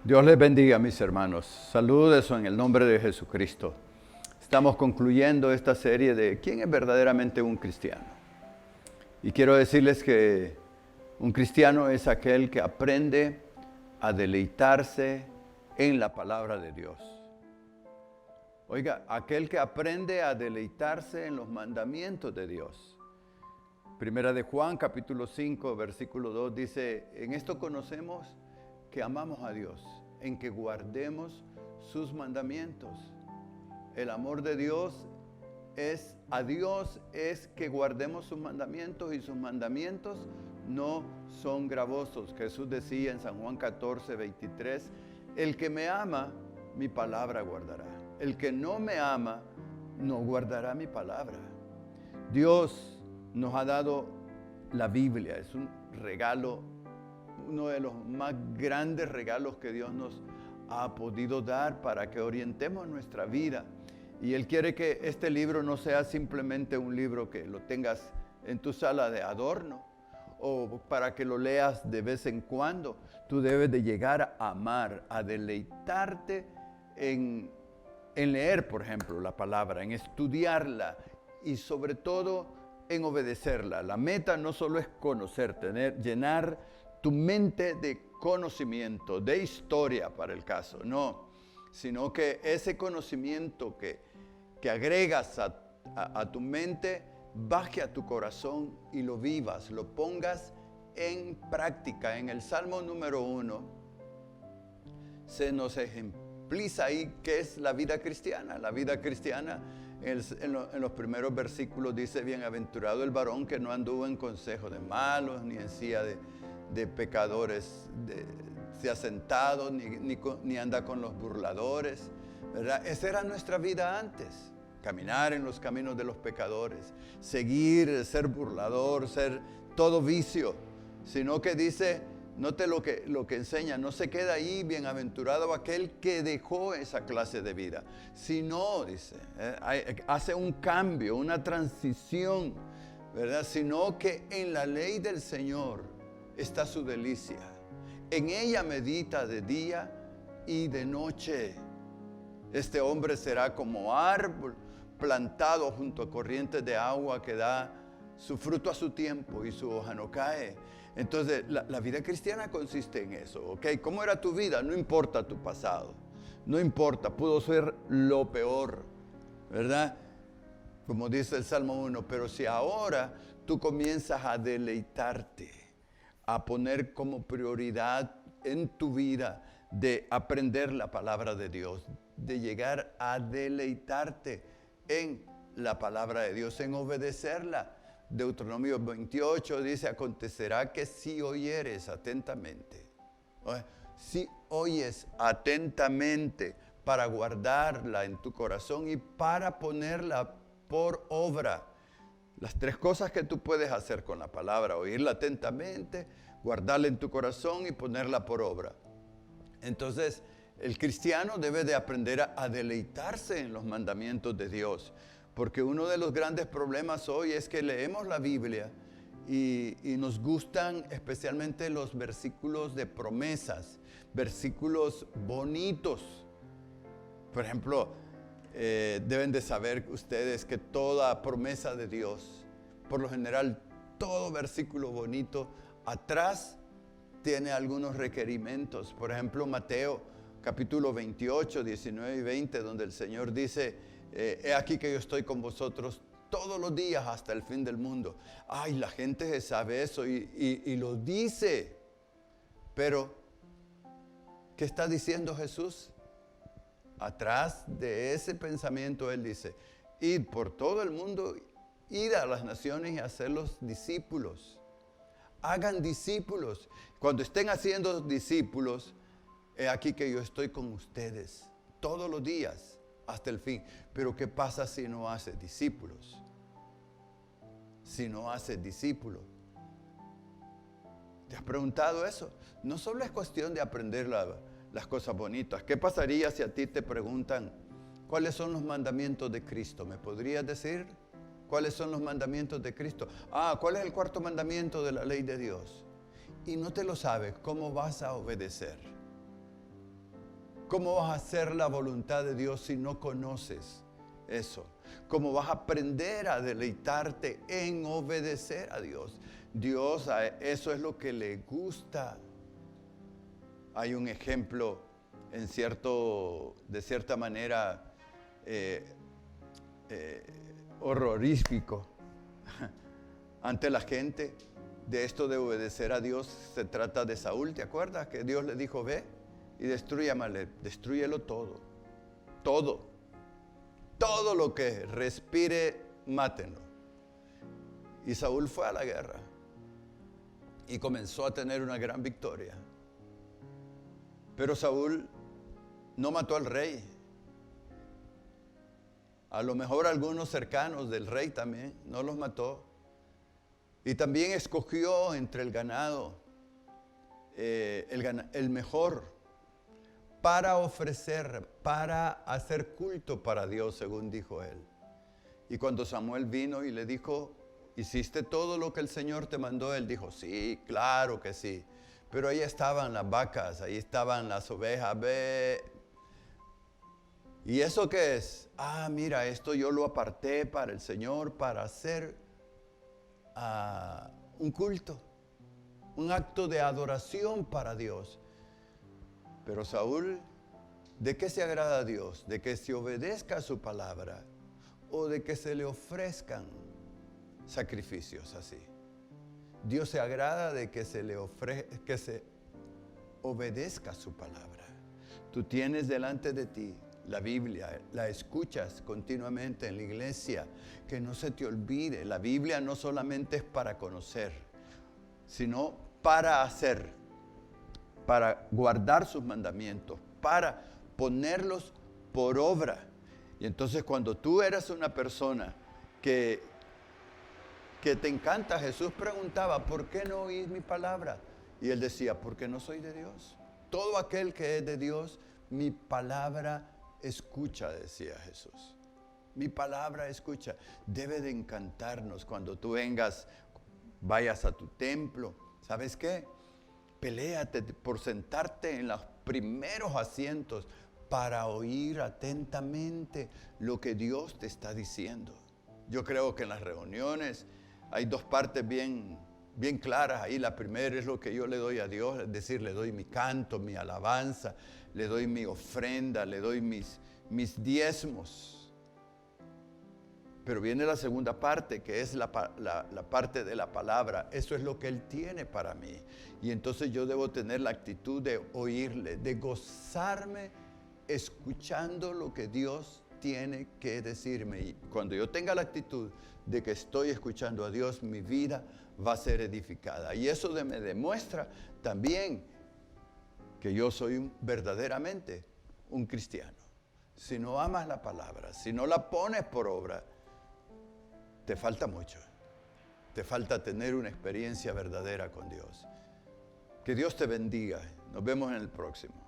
Dios les bendiga, mis hermanos. Saludos en el nombre de Jesucristo. Estamos concluyendo esta serie de ¿quién es verdaderamente un cristiano? Y quiero decirles que un cristiano es aquel que aprende a deleitarse en la palabra de Dios. Oiga, aquel que aprende a deleitarse en los mandamientos de Dios. Primera de Juan, capítulo 5, versículo 2 dice, en esto conocemos que amamos a Dios, en que guardemos sus mandamientos. El amor de Dios a Dios es que guardemos sus mandamientos y sus mandamientos no son gravosos. Jesús decía en San Juan 14, 23, el que me ama, mi palabra guardará. El que no me ama, no guardará mi palabra. Dios nos ha dado la Biblia, es un regalo, uno de los más grandes regalos que Dios nos ha podido dar para que orientemos nuestra vida. Y Él quiere que este libro no sea simplemente un libro que lo tengas en tu sala de adorno o para que lo leas de vez en cuando. Tú debes de llegar a amar, a deleitarte en leer, por ejemplo, la palabra, en estudiarla y sobre todo en obedecerla. La meta no solo es conocer, llenar tu mente de conocimiento, de historia para el caso, no, sino que ese conocimiento que agregas a tu mente baje a tu corazón y lo vivas, lo pongas en práctica. En el Salmo número 1 se nos ejempliza ahí qué es la vida cristiana. La vida cristiana en los primeros versículos dice, bienaventurado el varón que no anduvo en consejo de malos, ni en silla de pecadores se ha sentado, ni anda con los burladores, ¿verdad? Esa era nuestra vida antes, caminar en los caminos de los pecadores, seguir, ser burlador, ser todo vicio, sino que dice, note lo que enseña, no se queda ahí, bienaventurado aquel que dejó esa clase de vida, sino, dice, hace un cambio, una transición, ¿verdad? Sino que en la ley del Señor está su delicia. En ella medita de día y de noche. Este hombre será como árbol plantado junto a corrientes de agua que da su fruto a su tiempo y su hoja no cae. Entonces, la vida cristiana consiste en eso, ¿ok? ¿Cómo era tu vida? No importa tu pasado. No importa, pudo ser lo peor, ¿verdad? Como dice el Salmo 1, pero si ahora tú comienzas a deleitarte, a poner como prioridad en tu vida de aprender la palabra de Dios, de llegar a deleitarte en la palabra de Dios, en obedecerla. Deuteronomio 28 dice, acontecerá que si oyeres atentamente, si oyes atentamente para guardarla en tu corazón y para ponerla por obra. Las tres cosas que tú puedes hacer con la palabra, oírla atentamente, guardarla en tu corazón y ponerla por obra. Entonces, el cristiano debe de aprender a deleitarse en los mandamientos de Dios, porque uno de los grandes problemas hoy es que leemos la Biblia y nos gustan especialmente los versículos de promesas, versículos bonitos. Por ejemplo, deben de saber ustedes que toda promesa de Dios, por lo general, todo versículo bonito, atrás tiene algunos requerimientos. Por ejemplo, Mateo capítulo 28, 19 y 20, donde el Señor dice, he aquí que yo estoy con vosotros todos los días hasta el fin del mundo. Ay, la gente sabe eso y lo dice. Pero, ¿qué está diciendo Jesús? Atrás de ese pensamiento Él dice, id por todo el mundo, id a las naciones y hacerlos discípulos. Hagan discípulos. Cuando estén haciendo discípulos, he aquí que yo estoy con ustedes todos los días hasta el fin. Pero ¿qué pasa si no hace discípulos? Si no hace discípulos. ¿Te has preguntado eso? No solo es cuestión de aprender las cosas bonitas. ¿Qué pasaría si a ti te preguntan cuáles son los mandamientos de Cristo? ¿Me podrías decir cuáles son los mandamientos de Cristo? ¿Cuál es el cuarto mandamiento de la ley de Dios? Y no te lo sabes, ¿cómo vas a obedecer? ¿Cómo vas a hacer la voluntad de Dios si no conoces eso? ¿Cómo vas a aprender a deleitarte en obedecer a Dios? Dios, eso es lo que le gusta. Hay un ejemplo de cierta manera horrorífico ante la gente de esto de obedecer a Dios. Se trata de Saúl, ¿te acuerdas? Que Dios le dijo, ve y destrúyelo todo. Todo lo que respire, mátenlo. Y Saúl fue a la guerra y comenzó a tener una gran victoria. Pero Saúl no mató al rey. A lo mejor algunos cercanos del rey también, no los mató. Y también escogió entre el ganado el mejor para ofrecer, para hacer culto para Dios, según dijo él. Y cuando Samuel vino y le dijo, ¿hiciste todo lo que el Señor te mandó? Él dijo, sí, claro que sí. Pero ahí estaban las vacas, ahí estaban las ovejas. Ve. ¿Y eso qué es? Mira, esto yo lo aparté para el Señor, para hacer un culto, un acto de adoración para Dios. Pero Saúl, ¿de qué se agrada a Dios? ¿De que se obedezca a su palabra o de que se le ofrezcan sacrificios así? Dios se agrada de que se obedezca a su palabra. Tú tienes delante de ti la Biblia, la escuchas continuamente en la iglesia, que no se te olvide. La Biblia no solamente es para conocer, sino para hacer, para guardar sus mandamientos, para ponerlos por obra. Y entonces cuando tú eres una persona que te encanta, Jesús preguntaba, ¿por qué no oís mi palabra? Y él decía, porque no soy de Dios. Todo aquel que es de Dios, mi palabra escucha, decía Jesús. Mi palabra escucha. Debe de encantarnos cuando tú vayas a tu templo. ¿Sabes qué? Peléate por sentarte en los primeros asientos para oír atentamente lo que Dios te está diciendo. Yo creo que en las reuniones hay dos partes bien claras ahí. La primera es lo que yo le doy a Dios, es decir, le doy mi canto, mi alabanza, le doy mi ofrenda, le doy mis diezmos. Pero viene la segunda parte, que es la parte de la palabra. Eso es lo que Él tiene para mí. Y entonces yo debo tener la actitud de oírle, de gozarme escuchando lo que Dios tiene que decirme. Y cuando yo tenga la actitud de que estoy escuchando a Dios, mi vida va a ser edificada. Y eso me demuestra también que yo soy verdaderamente un cristiano. Si no amas la palabra, si no la pones por obra, te falta mucho. Te falta tener una experiencia verdadera con Dios. Que Dios te bendiga. Nos vemos en el próximo.